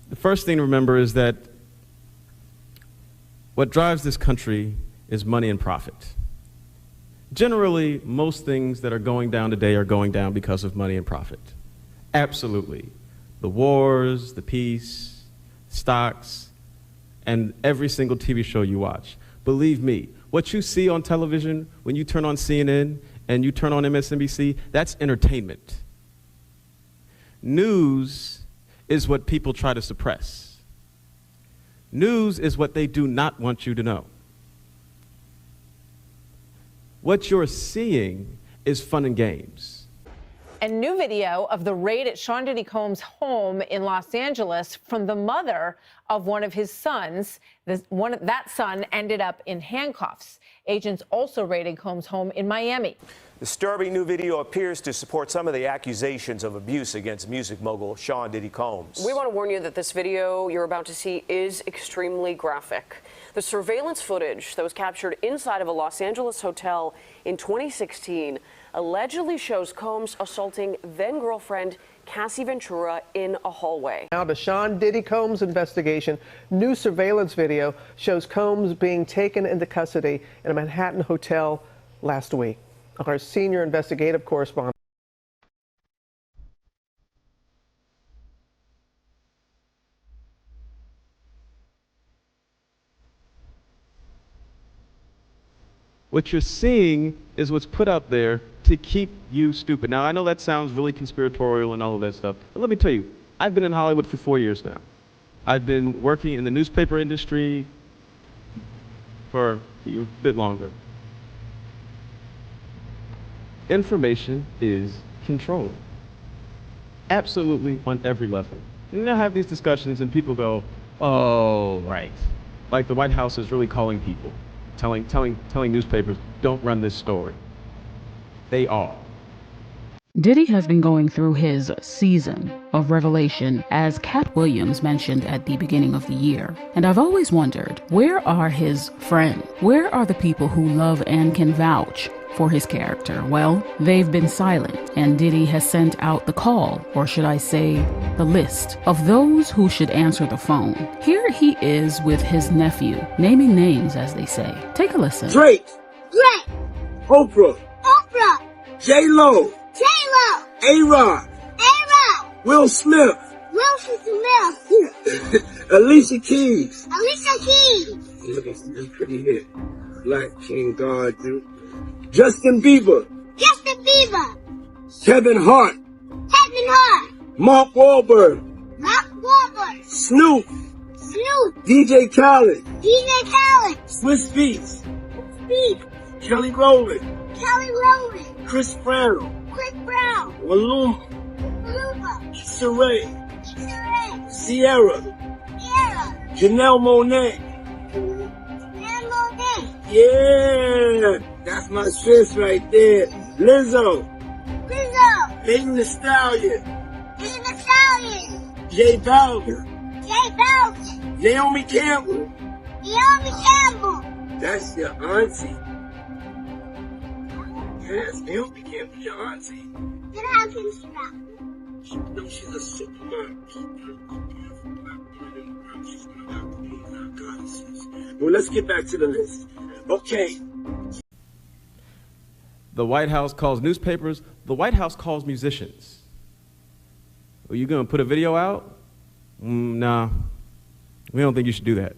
The first thing to remember is that what drives this country is money and profit. Generally, most things that are going down today are going down because of money and profit. Absolutely. The wars, the peace, stocks, and every single TV show you watch. Believe me, what you see on television when you turn on CNN and you turn on MSNBC, that's entertainment. News is what people try to suppress. News is what they do not want you to know. What you're seeing is fun and games. And new video of the raid at Sean Diddy Combs' home in Los Angeles from the mother of one of his sons. That son ended up in handcuffs. Agents also raided Combs' home in Miami. Disturbing new video appears to support some of the accusations of abuse against music mogul Sean Diddy Combs. We want to warn you that this video you're about to see is extremely graphic. The surveillance footage that was captured inside of a Los Angeles hotel in 2016 allegedly shows Combs assaulting then-girlfriend Cassie Ventura in a hallway. Now, the Sean Diddy Combs investigation. New surveillance video shows Combs being taken into custody in a Manhattan hotel last week. Our senior investigative correspondent. What you're seeing is what's put out there to keep you stupid. Now, I know that sounds really conspiratorial and all of that stuff, but let me tell you, I've been in Hollywood for 4 years now. I've been working in the newspaper industry for a bit longer. Information is controlled. Absolutely on every level. And I have these discussions and people go, oh, right. Like the White House is really calling people, telling newspapers, don't run this story. They are. Diddy has been going through his season of revelation, as Cat Williams mentioned at the beginning of the year. And I've always wondered, where are his friends? Where are the people who love and can vouch for his character? Well, they've been silent, and Diddy has sent out the call, or should I say, the list of those who should answer the phone. Here he is with his nephew, naming names, as they say. Take a listen. Drake. Drake. Oprah. Oprah. J-Lo. J-Lo. A-Rod. A-Rod. Will Smith. Will Smith. Alicia Keys. Alicia Keys. Look at this pretty hair. Black King God, dude. Justin Bieber. Justin Bieber. Kevin Hart. Kevin Hart. Mark Wahlberg. Mark Wahlberg. Snoop. Snoop. DJ Khaled. DJ Khaled. Swiss Beats. Beat. Kelly Rowland. Kelly Rowland. Chris Brown. Chris Brown. Walloon. Luba. Issa Rae. Issa Rae. Sierra. Sierra. Janelle Monáe. Janelle Monáe. Yeah, that's my sis right there. Lizzo. Lizzo. Megan Thee Stallion. Megan Thee Stallion. J Balvin. J Balvin. Naomi Campbell. Naomi Campbell. That's your auntie. Yes, Naomi Campbell's your auntie. Then how can she not? No, she's a supermodel. She's a beautiful black woman in the world. She's one of our queens, our goddesses. Well, let's get back to the list. Okay. The White House calls newspapers. The White House calls musicians. Are you going to put a video out? Nah, we don't think you should do that.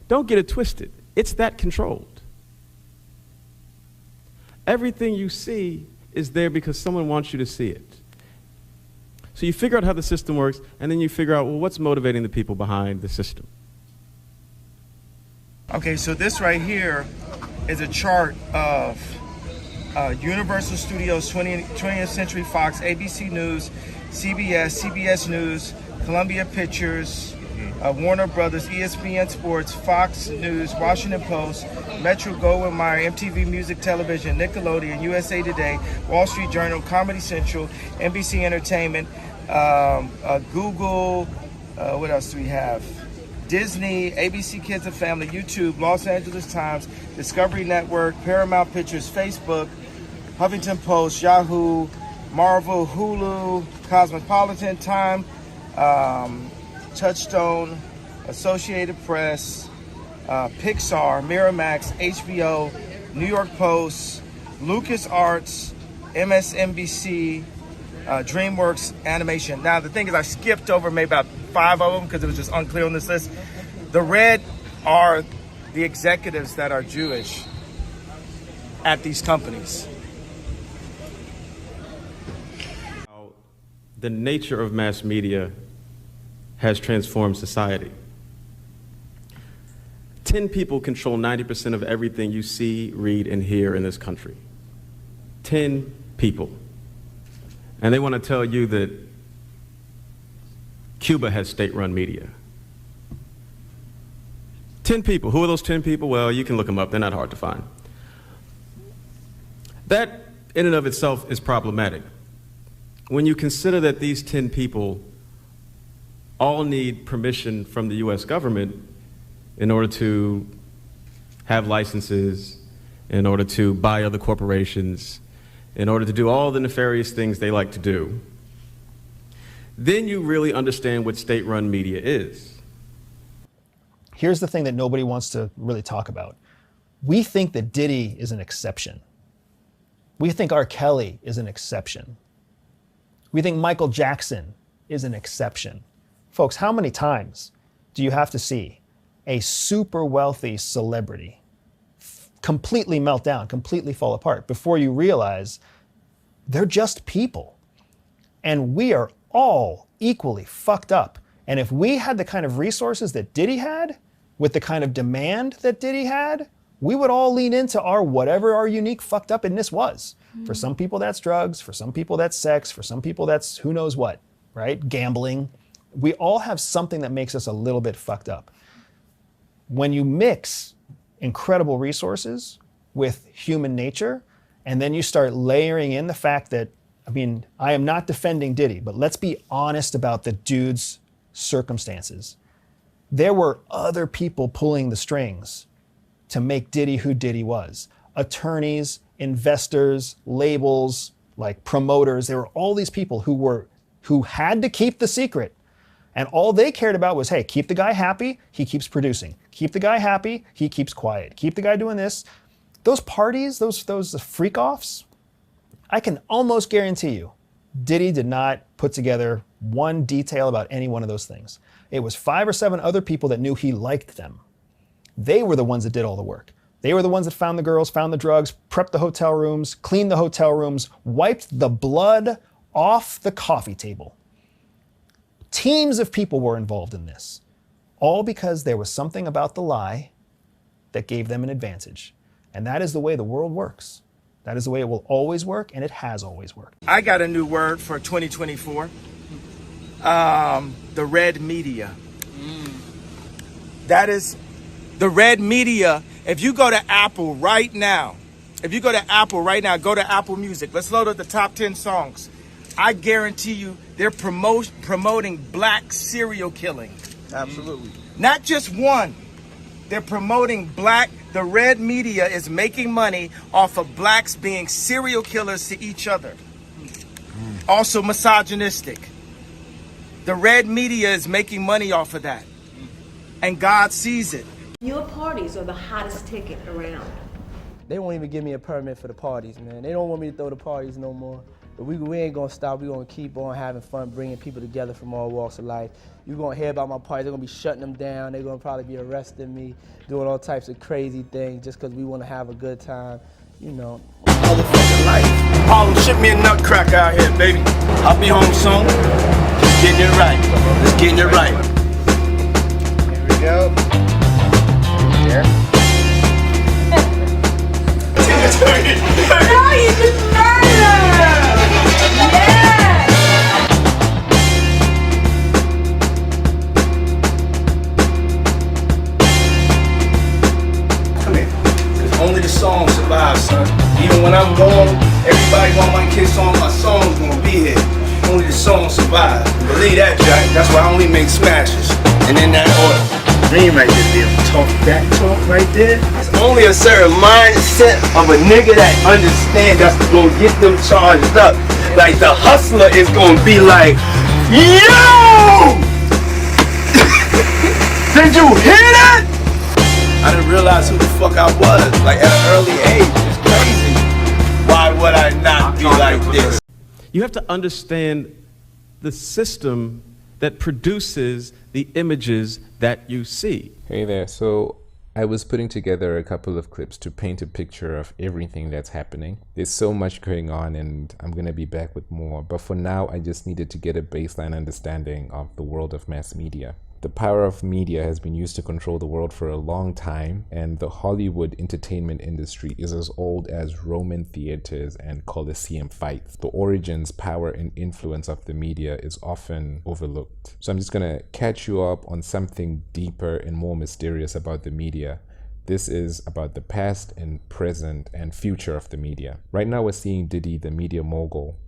Don't get it twisted. It's that controlled. Everything you see is there because someone wants you to see it. So you figure out how the system works, and then you figure out, well, what's motivating the people behind the system? Okay, so this right here is a chart of Universal Studios, 20th Century Fox, ABC News, CBS, CBS News, Columbia Pictures, Warner Brothers, ESPN Sports, Fox News, Washington Post, Metro Goldwyn Mayer, MTV Music Television, Nickelodeon, USA Today, Wall Street Journal, Comedy Central, NBC Entertainment, Google, what else do we have? Disney, ABC Kids and Family, YouTube, Los Angeles Times, Discovery Network, Paramount Pictures, Facebook, Huffington Post, Yahoo, Marvel, Hulu, Cosmopolitan, Time, Touchstone, Associated Press, Pixar, Miramax, HBO, New York Post, LucasArts, MSNBC, DreamWorks Animation. Now, the thing is, I skipped over maybe about 5 of them because it was just unclear on this list. The red are the executives that are Jewish at these companies. The nature of mass media has transformed society. 10 people control 90% of everything you see, read, and hear in this country. 10 people. And they want to tell you that Cuba has state-run media. 10 people. Who are those 10 people? Well, you can look them up. They're not hard to find. That, in and of itself, is problematic. When you consider that these 10 people all need permission from the US government in order to have licenses, in order to buy other corporations, in order to do all the nefarious things they like to do, then you really understand what state-run media is. Here's the thing that nobody wants to really talk about. We think that Diddy is an exception. We think R. Kelly is an exception. We think Michael Jackson is an exception. Folks, how many times do you have to see a super wealthy celebrity completely melt down, completely fall apart before you realize they're just people? And we are all equally fucked up. And if we had the kind of resources that Diddy had, with the kind of demand that Diddy had, we would all lean into our whatever our unique fucked upness was. For some people that's drugs, for some people that's sex, for some people that's who knows what, right? Gambling. We all have something that makes us a little bit fucked up. When you mix incredible resources with human nature, and then you start layering in the fact that, I mean, I am not defending Diddy, but let's be honest about the dude's circumstances. There were other people pulling the strings to make Diddy who Diddy was. Attorneys, investors, labels, like promoters. There were all these people who had to keep the secret. And all they cared about was, hey, keep the guy happy, he keeps producing. Keep the guy happy, he keeps quiet. Keep the guy doing this. Those parties, those freak-offs, I can almost guarantee you, Diddy did not put together one detail about any one of those things. It was 5 or 7 other people that knew he liked them. They were the ones that did all the work. They were the ones that found the girls, found the drugs, prepped the hotel rooms, cleaned the hotel rooms, wiped the blood off the coffee table. Teams of people were involved in this, all because there was something about the lie that gave them an advantage. And that is the way the world works. That is the way it will always work, and it has always worked. I got a new word for 2024. The red media. That is the red media. If you go to Apple right now, go to Apple Music. Let's load up the top 10 songs. I guarantee you they're promoting black serial killing. Absolutely. Not just one. They're promoting black. The red media is making money off of blacks being serial killers to each other. Also misogynistic. The red media is making money off of that. And God sees it. Your parties are the hottest ticket around. They won't even give me a permit for the parties, man. They don't want me to throw the parties no more. But we ain't gonna stop. We're gonna keep on having fun, bringing people together from all walks of life. You're gonna hear about my parties. They're gonna be shutting them down. They're gonna probably be arresting me, doing all types of crazy things just because we wanna have a good time, you know. Motherfucking life. Harlem, ship me a nutcracker out here, baby. I'll be home soon. Just getting it right. Just getting it right. Here we go. Here. No, you just murdered! Yeah! Come here. Cause only the song survives, son. Even when I'm gone, everybody want my kids on, my song's gonna be here. Only the song survives. Believe that, Jack. That's why I only make smashes. And in that order. Dream right there, be able to talk that talk right there. It's only a certain mindset of a nigga that understands that's gonna get them charged up. Like the hustler is gonna be like, yo! hear that? I didn't realize who the fuck I was, like at an early age. It's crazy. Why would I not be like this? You have to understand the system that produces the images that you see. Hey there, so I was putting together a couple of clips to paint a picture of everything that's happening. There's so much going on and I'm gonna be back with more, but for now I just needed to get a baseline understanding of the world of mass media. The power of media has been used to control the world for a long time, and the Hollywood entertainment industry is as old as Roman theaters and Colosseum fights. The origins, power, and influence of the media is often overlooked. So I'm just gonna catch you up on something deeper and more mysterious about the media. This is about the past and present and future of the media. Right now we're seeing Diddy, the media mogul,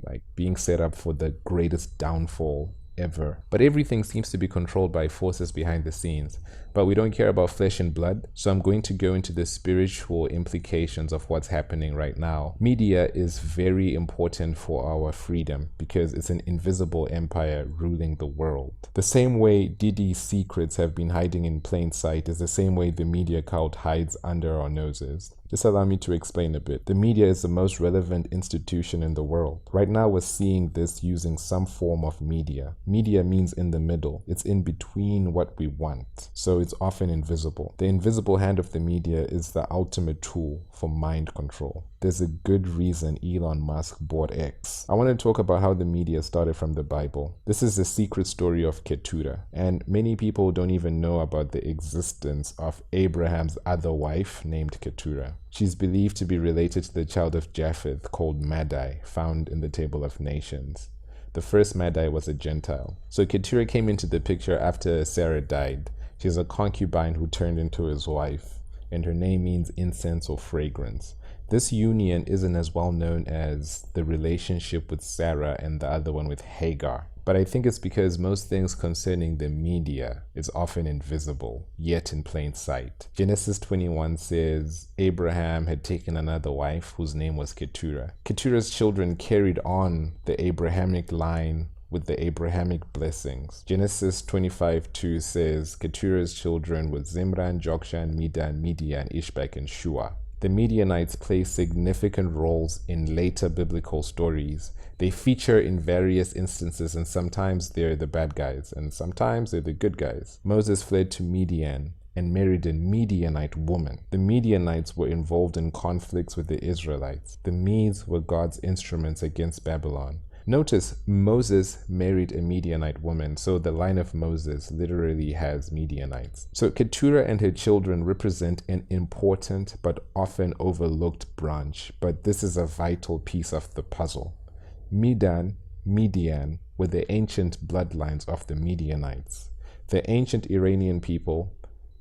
like being set up for the greatest downfall ever. But everything seems to be controlled by forces behind the scenes. But we don't care about flesh and blood, so I'm going to go into the spiritual implications of what's happening right now. Media is very important for our freedom because it's an invisible empire ruling the world. The same way Diddy's secrets have been hiding in plain sight is the same way the media cult hides under our noses. Just allow me to explain a bit. The media is the most relevant institution in the world. Right now we're seeing this using some form of media. Media means in the middle. It's in between what we want. So it's often invisible. The invisible hand of the media is the ultimate tool for mind control. There's a good reason Elon Musk bought X. I want to talk about how the media started from the Bible. This is the secret story of Keturah, and many people don't even know about the existence of Abraham's other wife named Keturah. She's believed to be related to the child of Japheth called Madai, found in the Table of Nations. The first Madai was a Gentile. So Keturah came into the picture after Sarah died. She's a concubine who turned into his wife, and her name means incense or fragrance. This union isn't as well known as the relationship with Sarah and the other one with Hagar. But I think it's because most things concerning the media is often invisible, yet in plain sight. Genesis 21 says Abraham had taken another wife whose name was Keturah. Keturah's children carried on the Abrahamic line with the Abrahamic blessings. Genesis 25:2 says Keturah's children were Zimran, Jokshan, Medan, Midian, Ishbak, and Shua. The Midianites play significant roles in later biblical stories. They feature in various instances, and sometimes they're the bad guys, and sometimes they're the good guys. Moses fled to Midian and married a Midianite woman. The Midianites were involved in conflicts with the Israelites. The Medes were God's instruments against Babylon. Notice Moses married a Midianite woman, so the line of Moses literally has Midianites. So Keturah and her children represent an important but often overlooked branch, but this is a vital piece of the puzzle. Midian were the ancient bloodlines of the Midianites. The ancient Iranian people,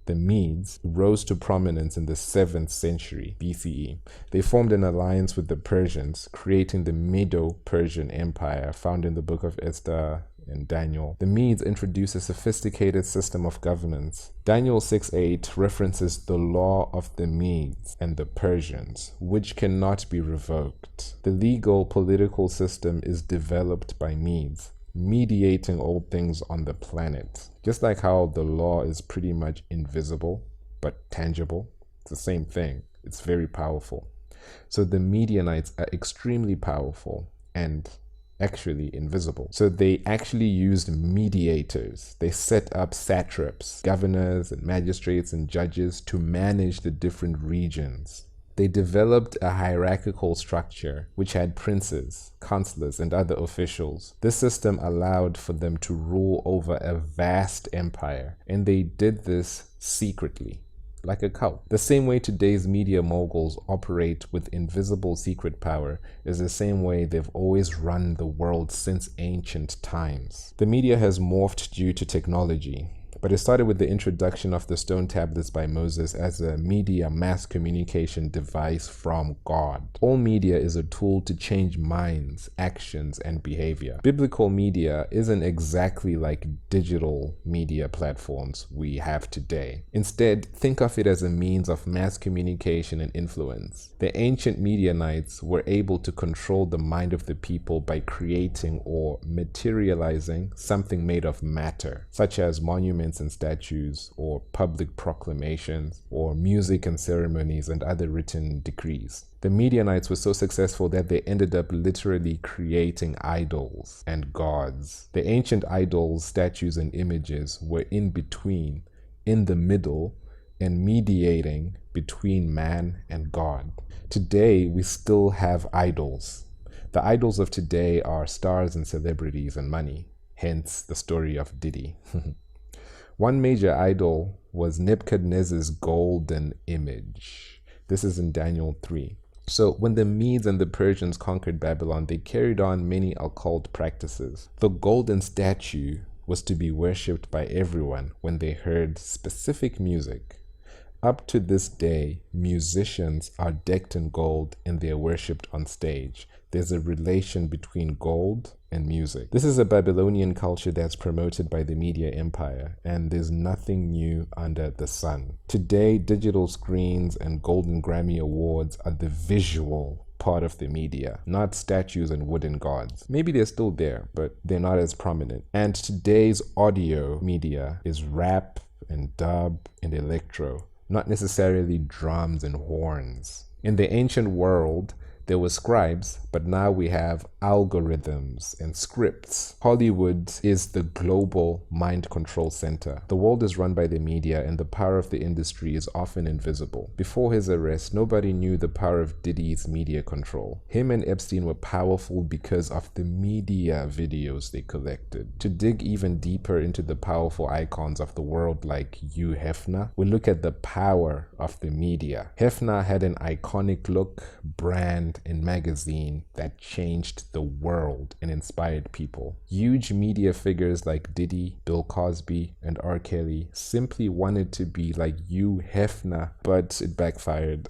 the Medes, rose to prominence in the 7th century BCE. They formed an alliance with the Persians, creating the Medo-Persian Empire found in the book of Esther and Daniel. The Medes introduced a sophisticated system of governance. Daniel 6:8 references the law of the Medes and the Persians, which cannot be revoked. The legal political system is developed by Medes, mediating all things on the planet. Just like how the law is pretty much invisible but tangible, it's the same thing. It's very powerful. So the Midianites are extremely powerful and actually invisible. So they actually used mediators. They set up satraps, governors and magistrates and judges to manage the different regions. They developed a hierarchical structure which had princes, counselors, and other officials. This system allowed for them to rule over a vast empire, and they did this secretly, like a cult. The same way today's media moguls operate with invisible secret power is the same way they've always run the world since ancient times. The media has morphed due to technology, but it started with the introduction of the stone tablets by Moses as a media mass communication device from God. All media is a tool to change minds, actions, and behavior. Biblical media isn't exactly like digital media platforms we have today. Instead, think of it as a means of mass communication and influence. The ancient Midianites were able to control the mind of the people by creating or materializing something made of matter, such as monuments monuments and statues, or public proclamations, or music and ceremonies and other written decrees. The Midianites were so successful that they ended up literally creating idols and gods. The ancient idols, statues, and images were in between, in the middle, and mediating between man and God. Today, we still have idols. The idols of today are stars and celebrities and money, hence the story of Diddy. One major idol was Nebuchadnezzar's golden image. This is in Daniel 3. So when the Medes and the Persians conquered Babylon, they carried on many occult practices. The golden statue was to be worshipped by everyone when they heard specific music. Up to this day, musicians are decked in gold and they are worshipped on stage. There's a relation between gold and music. This is a Babylonian culture that's promoted by the media empire, and there's nothing new under the sun. Today, digital screens and Golden Grammy Awards are the visual part of the media, not statues and wooden gods. Maybe they're still there, but they're not as prominent. And today's audio media is rap and dub and electro, not necessarily drums and horns. In the ancient world, there were scribes, but now we have algorithms and scripts. Hollywood is the global mind control center. The world is run by the media, and the power of the industry is often invisible. Before his arrest, nobody knew the power of Diddy's media control. Him and Epstein were powerful because of the media videos they collected. To dig even deeper into the powerful icons of the world like Hugh Hefner, we look at the power of the media. Hefner had an iconic look, brand, and magazine that changed the world and inspired people. Huge media figures like Diddy, Bill Cosby, and R. Kelly simply wanted to be like Hugh Hefner, but it backfired.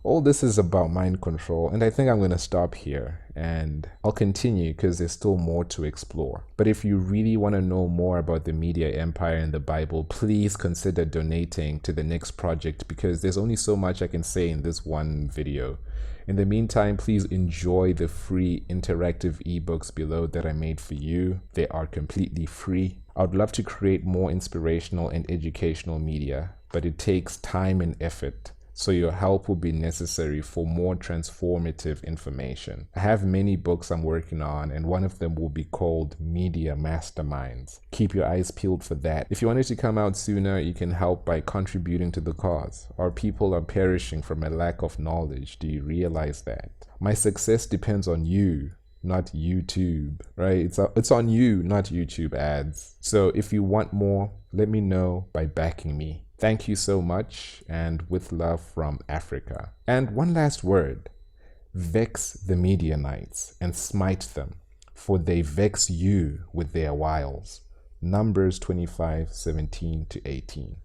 All this is about mind control, and I think I'm going to stop here, and I'll continue because there's still more to explore. But if you really want to know more about the media empire and the Bible, please consider donating to the next project, because there's only so much I can say in this one video. In the meantime, please enjoy the free interactive ebooks below that I made for you. They are completely free. I would love to create more inspirational and educational media, but it takes time and effort. So your help will be necessary for more transformative information. I have many books I'm working on, and one of them will be called Media Masterminds. Keep your eyes peeled for that. If you want it to come out sooner, you can help by contributing to the cause. Our people are perishing from a lack of knowledge. Do you realize that? My success depends on you, not YouTube, right? It's on you, not YouTube ads. So if you want more, let me know by backing me. Thank you so much, and with love from Africa. And one last word: vex the Midianites and smite them, for they vex you with their wiles. Numbers 25:17-18.